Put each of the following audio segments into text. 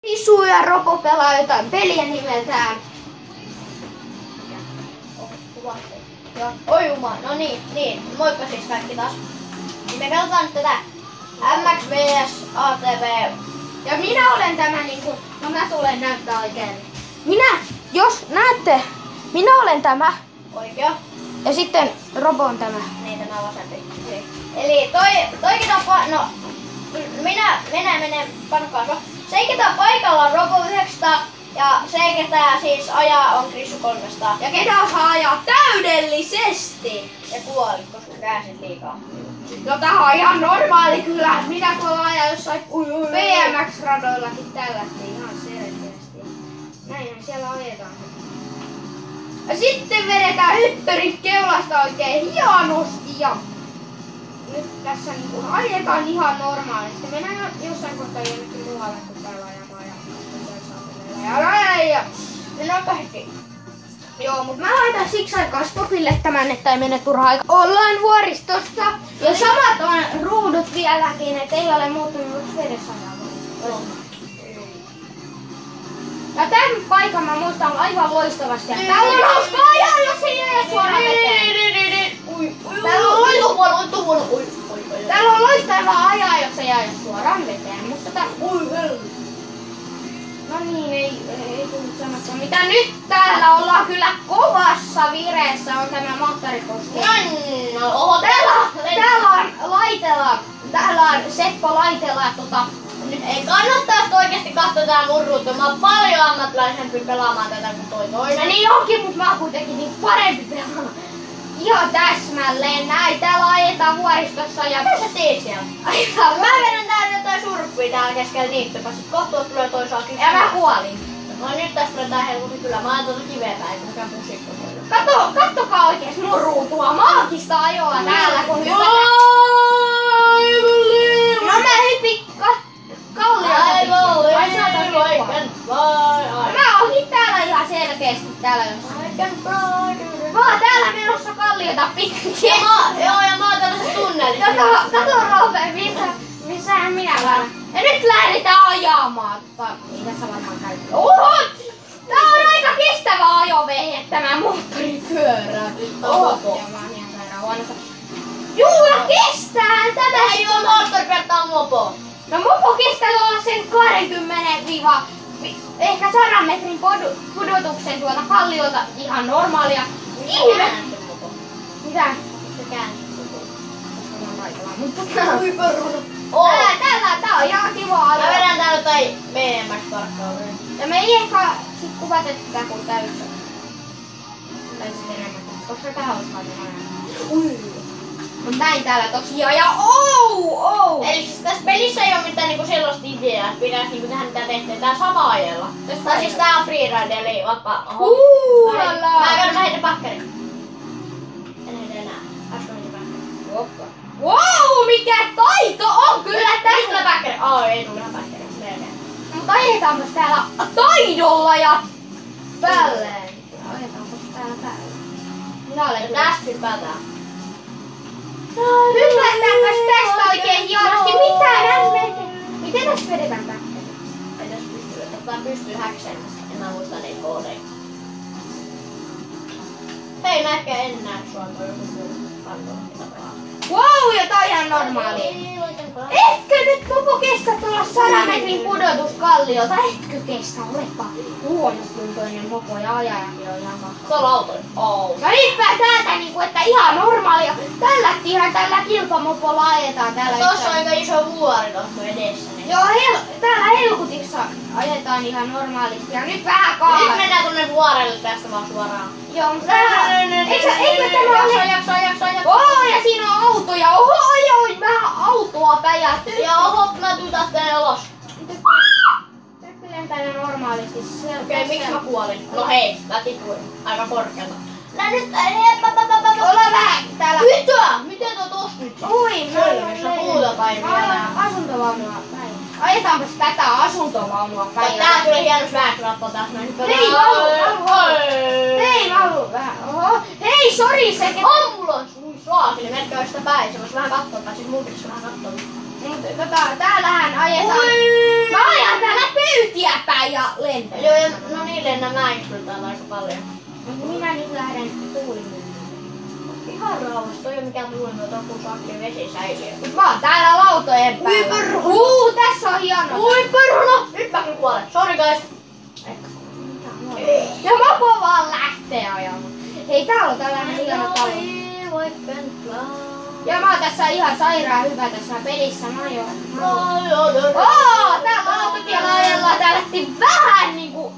Isu ja Ropo pelaa jotain peliä nimeltään. Joo, oi jumala, no niin, moikka siis kaikki taas. Me katsotaan nyt tätä MX vs ATV. Ja minä olen tämä niinku, no mä tulen näyttää oikein. Jos näette, minä olen tämä. Oikea. Ja sitten Robo on tämä. Niin, tämä vasempi. Eli toikin on no, menee, panna kasva. Se ketä on paikalla on Robo 900 ja se ketä siis ajaa on Krissu 300. Ja ketä osaa ajaa täydellisesti. Ja kuoli, koska käänsin liikaa. No tää on ihan normaali kyllä. Minä tuolla ajan jossain BMX-radoillakin tälläkin ihan selkeästi. Näinhän siellä ajetaan. Ja sitten vedetään hyppyrit keulasta oikein hienosti ja nyt tässä niinku ajetaan ihan normaalisti. Mennään jossain kohtaa jonnekin muualle kun täällä ajamaan ja nopeasti. Joo, mutta mä laitan siksi aikaa stopille tämän, että ei mene turhaa aikaa. Ollaan vuoristossa ja samat on ruudut vieläkin, et ei ole muuttunut vedessä ajaa. Ja tämän paikan mä muistan aivan loistavasti. Täällä on hauska ajaa, jos ei jää suoraan veteen. Täällä on loistavaa ajaa, jos ei jää suoraan veteen. Mutta tää... No niin, ei tullut sanottua mitä. Nyt täällä ollaan kyllä kovassa vireessä on tämä moottorikoski. Täällä on Seppo Laitela nyt ei kannattaa oikeesti katsoa tää murruutta. Mä oon paljon ammattilaisempi pelaamaan tätä kuin toi toinen. No niin onkin, mutta mä oon kuitenkin niin parempi pelaamaan. Ihan täsmälleen näin. Täällä ajetaan vuoristossa ja... Mitä sä teet siellä? Mä vedän täällä jotain surppia täällä keskellä niittypä. Sit kohtuun tulee toisaalta. Ja mä kuolin. No nyt tästä tulee tää helposti kyllä. Mä oon tuota kiveä päin, kun mikään pusikko voi. Kattokaa oikees mun ruutua. Maagista ajoa täällä kun hypätään. No mä hypin Mä ohin täällä ihan selkeästi täällä jossain. Mä oon täällä menossa kalliota pitkin. Joo, ja mä oon tällaisessa tunnelissa. Kato Roope, missähän minä lähden. Ja nyt lähdetään ajamaan. Ei tässä varmaan käy. Oho! Tää on aika kestävä ajovehje tämä moottoripyörä. Oho! Juu, ja kestää tämä. Ei oo moottoripyörä, on mopo. No mopo kestää olla sen 20 ehkä 100 metrin pudotuksen tuolta kalliolta ihan normaalia. Ihme! Mitä? Se käänsi. Ui peruna. Tää on ihan kiva alue. Mä vedän täällä jotain BMX-tarkkauria. Ja me ei ehkä sit kuvata tätä kun täyssä. Tai sit enemmän. Koska tää haluaa aina. Mut näin täällä tosiaan ja Eli siis tässä pelissä ei oo mitään niinku sellaista ideaa, että pitäis niinku tehdä mitä tehtiin. Tää sama ajella. Tai siis tää on freeride eli vapaa. Mä heitän pakkerin. En heitä enää. Äsken heitin pakkerin. Wow, mikä taito on kyllä Tästä tästä! pakkerin. Ei tule pakkerin. Mutta ajetaanpas täällä taidolla ja tälleen. Ajetaanpas täällä täällä. Minä olen Tästä hypätään. Hypätäänpäs tästä oikein hienosti. Miten tässä vedetään päkkäri? Ei tässä pystyy, että pystyy häksemässä. En mä muista niitä koodeja. Hei, mä ehkä en näe sua toi joku muu. Wow, ja tää on ihan normaali. Etkö nyt Popo kestä tulla 100 metrin pudotuskalliolta? Etkö kestä? Olepa huonokuntoinen mopo ja ajajakin on ihan Se on autoin. Ja hyppää täältä niinku, että ihan normaalia. Tällä kilpamopolla ajetaan täällä. Tossa on aika iso vuori tossa edessä. Niin. Joo, täällä Helkutissa ajetaan ihan normaalisti. Ja nyt vähän kaahaa. Nyt mennään tonne vuorelle tästä vaan suoraan. Joo, mutta eikö tämä ole... Jakso. Ja siinä on autoja. Oho, ajoin vähän autoa päjähtyy. Ja oho, mä tuun taas tänne ulos. Täytyy lentää normaalisti. Okei, miksi mä kuolin? No hei, mä tipuin aika korkealta. Olla vähän täällä. Miten tuo tossa nyt? Oi, Hölmössä puuta päivää. Asuntovaunua päin. Ajetaanpas tätä asuntovaunua päin. Tää tulee hienos väärtrappo taas näin. Hei, mä haluun vähän. Oho. Hei, sori se. Ambulans! Ui, saakeli, menkää sitä päin. Se vois vähän kattoo, pääsis mulkissa vähän kattoo. Täällähän ajetaan. Mä ajan täällä pöytiä ja lentelen. Joo, ja no niin lennän mäkin kyllä täällä aika paljon. Minä nyt lähden tuulimyllyyn. Ihan rauhassa, toi ei oo mikään tuulimylly, toi on kuin sakki vesisäiliö. Mut mä oon täällä lautojen päällä. Tässä on hieno. Ui perhana! Nyt mä kyllä kuolen. Sorry guys. Ja Mopo vaan lähtee ajamaan. Hei, täällä on tällainen hieno talo. Ja mä oon tässä ihan sairaan hyvä tässä pelissä. Mä oon täällä autotiellä ajellaan. Tää lähti vähän niinku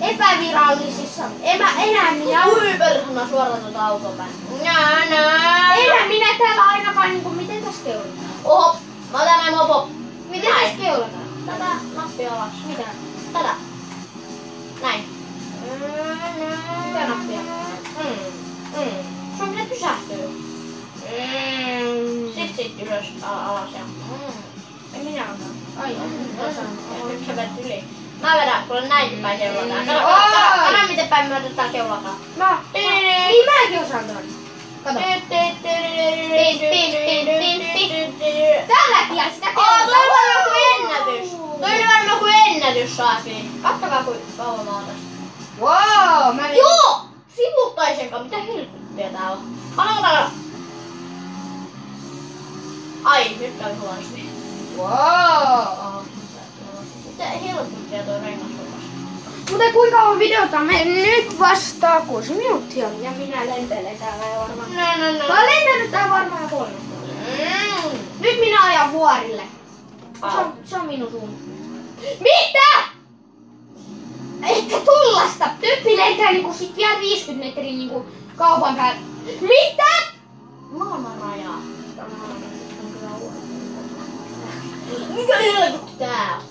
epävirallisissa. Enää minä. Ui perhana suoraan tuota autoa päin. Enää minä täällä ainakaan niinku. Miten tässä keulataan? Oho, mä otan näin Mopo. Miten tässä keulataan? Tätä nappia alas. Mitä? Tätä. Näin. Mitä nappia? Sun pitää pysähtyä. Sit ylös alas ja. En minä osaa. Ai, Nyt sä vedät yli. Mä vedän, kuule näinkin päin keulataan. Kato miten päin me otetaan keulataan. Niin mäkin osaan tuon. Kato. Tällä tiellä sitä keulataan. Toi oli joku ennätys. Toi oli varmaan joku ennätys saatiin. Kattokaa kuinka kauan mä oon tässä. Wow, mä vedin. Joo! Sivuttaisenkaan, mitä helvettiä tää on? Anna. Ai, nyt käy huonosti. Wow. Mitä helvettiä toi rengas on? Mutta kuinka kauan videota me nyt vastaa 6 minuuttia. Ja minä lentelen täällä jo varmaan. Mä oon lentänyt täällä varmaan 3 tuntia. Nyt minä ajan vuorille. Se on minun suunnittelu. Mitä? Ehkä tullasta. Typpi lentää niinku sit vielä 50 metriä niinku kaupan päälle. Mitä? Maailman rajaa. Mikä helvetti tää on?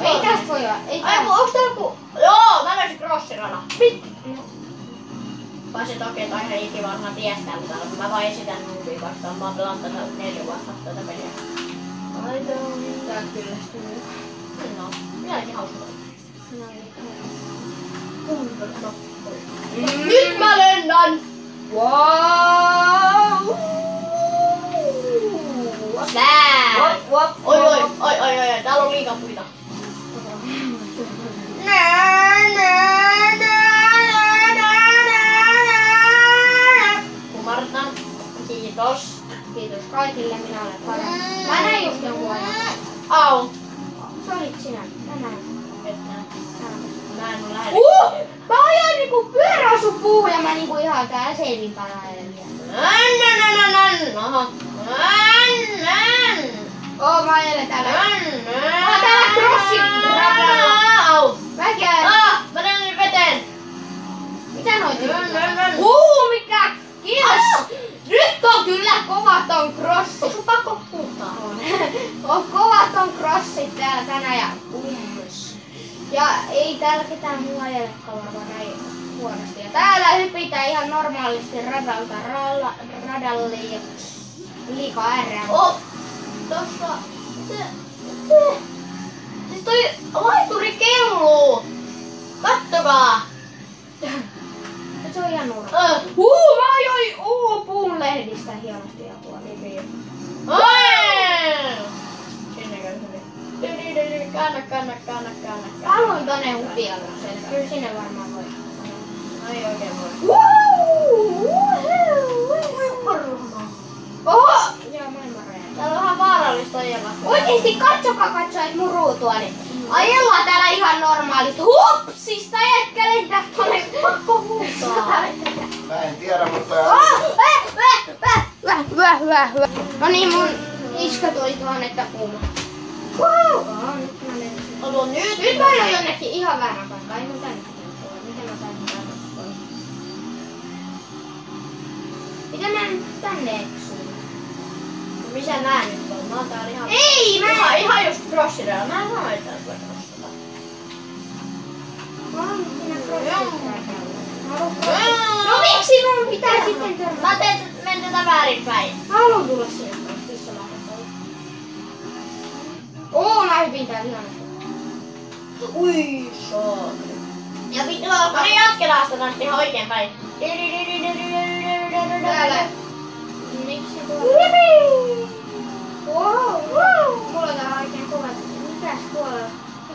Ei tästä voi olla. Ai kun onks täällä ku... Joo, mä löysin crossirana. Pääsin toki toi ihan ikivanha ties täällä, kun mä vaan esitän nuubia vastaan. Mä oon pelannut tätä 4 vuotta tätä peliä. Ai tää on kyllästynyt. No, vieläkin hauska. Nyt mä lennän! Wow! Nää! Oi, täällä on liikaa puita. Kumartan. Kiitos. Kiitos kaikille, minä olen parempi. Mä näin just jonkun ajan. Au! Se olit sinä. Mä näin. Mä en oo lähellä. Mä ajoin niinku pyörä osu puuhun ja mä niinku ihan täällä seivin päällä ajan vielä. Mä ajelen täällä. Mä oon täällä crossin radalla. Au! Mäkin Mä lennän veteen. Mitä noit mikä? Kiitos! Nyt on kyllä kovat on crossit. Onko sun pakko puhtaa? On kovat on crossit täällä tänään ja ummus. Ja ei täällä ketään muu ajelekaan varmaan näin huonosti. Ja täällä hypitään ihan normaalisti radalta radalle ja liikaa äärään. Tossa... Siis toi laituri kelluu! Kattokaa! Se on ihan nurra. Mä ajoin puun lehdistä hienosti ja tuolla. Sinne käy hyvin. Kanna. Haluin tonne Upialle sen. Kyllä sinne varmaan voi. No ei oikein voi. Oho! Joo, maailman raja. Täällä on vähän vaarallista ajella. Oikeesti katsokaa nyt mun ruutuani. Ajellaan täällä ihan normaalisti. Hupsista jätkä lentää tonne. Pakko huutaa. Mä en tiedä, mutta... No niin, mun iskä toi tuohon, että kuuma. Nyt mä lennän. Nyt mä ajoin jonnekin ihan väärän paikkaan. Ei mun tänne tulla. Miten mä sain tänne pois? Miten mä nyt tänne eksyyn? Missä nää nyt on? Mä oon täällä ihan... Ei, Ihan just crossirella. Mä en sano, että tulee crossata. Mä oon siinä crossilla. No miksi mun pitää sitten törmätä? Mä teen tätä väärinpäin. Mä haluun tulla sinne pois. Missä mä mä hypin täällä ihanasti. Ui, saakeli. Ja vittu, mä jatketaan sitä tästä ihan oikein päin. Täällä. Miksi tuolla? Wow. Mulla on täällä oikein kovat. Mitäs tuolla?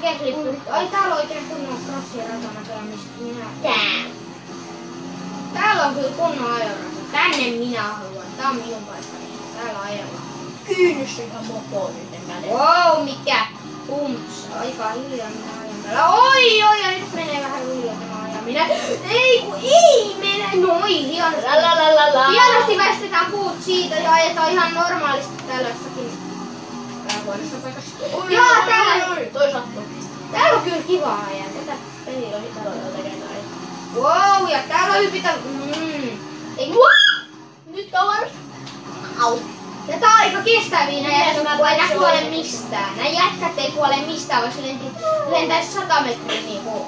kickflippi. Ai täällä on oikein kunnon crossieratana, mistä minä... Tää. Täällä on kyllä kunnon ajorata. Tänne minä haluan. Tää on minun paikkani. Täällä ajellaan. Kyynys ihan mopoon nyt käden. Wow, mikä pumps. Aika hiljaa minä ajan täällä. Oi, ja nyt menee vähän hiljaa tämä ajaminen. Ei mene noin hienosti. Hienosti väistetään puut siitä ja ajetaan ihan normaalisti tällaisessakin huonossa paikassa. Jaa, täällä toi sattuu. Täällä on kyllä kiva ajaa. Tätä Peli on hitaloilla tekemään. wow, ja täällä hypitään. Ei, Nyt kauan. Au. ja tää on aika kestäviä nää jätkät, kun ei nää se kuole on. mistään. Nää jätkät ei kuole mistään, vaikka lentäis 100 metriä niinku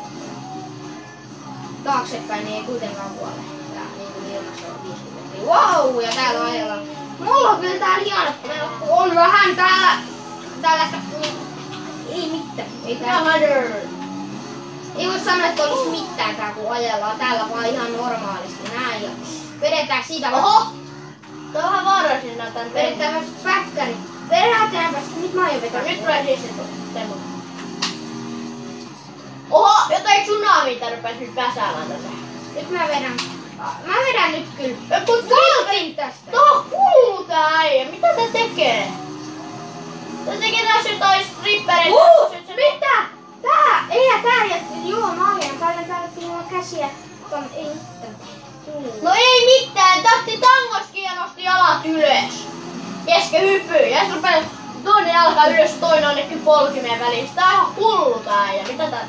taaksepäin, niin ei kuitenkaan kuole. Tää niinku ilmassa on 50 metriä. Wow, ja täällä ajellaan. Mulla on kyllä täällä hienot pelot, kun on vähän täällä tällaista... Ei mitään. Ei täällä... Ei voi sanoa, että olisi mitään tää, kun ajellaan täällä vaan ihan normaalisti näin. Ja vedetään siitä... Oho! Tää on vähän vaarallisin näytän. Vedetään myös päkkäri. Vedätäänpä sitä. Nyt mä aion vetää. Nyt tulee siis se temmo. Oho! Jotain tsunamia rupes nyt väsäämään tätä. Nyt mä vedän. Mä vedän nyt kyllä. Voltin tästä. Tää kuuluu tää äijä. Mitä tää tekee? Tää tekee taas jotain strippereitä. Mitä? Tää! Tää jätti. Joo, mä ajan. Täällä mulla käsiä. Ei mitään. No ei mitään. Tahti tangoskin ja nosti jalat ylös. Kesken hyppyy. Ja sit rupee toinen jalka ylös ja toinen on nekin polkimien väliin. Tää on ihan hullu tää äijä. Mitä tää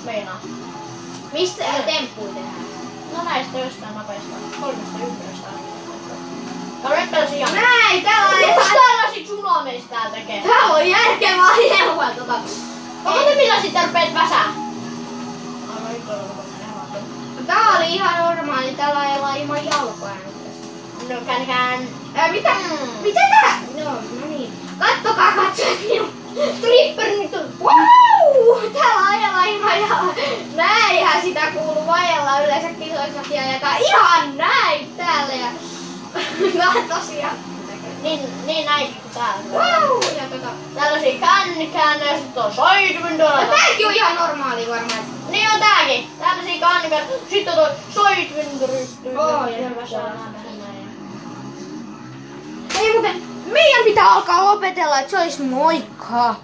meinaa? Mistä temppuja tehdään? No näistä jostain nopeista. 3 ympyrästä ainakin. Nyt pelasin ihan... Näin! Täällä on Mitä tällaisia tsunameista täällä tekee? Tää on järkevää ajelua Onko te millä sitten rupeet väsää? Tää oli ihan normaali. Täällä ajellaan ilman jalkoja nyt. No käännekään. Mitä? Mitä tää? No niin. Kattokaa katsojat minun stripperi nyt on. Wow! Täällä ajellaan ihan näinhän sitä kuuluu ajella yleensä kisoissakin ajetaan ihan näin täällä ja tosiaan. Niin näin kuin täällä. Wow! Ja Tällaisia kännykään ja sit on soitvindolla. tääkin on ihan normaali varmaan. Niin on tääkin. Tällaisia kännykään. Sitten on toi soitvindori. Oh, ja ei muuten, meidän pitää alkaa lopetella, että se olisi moikka.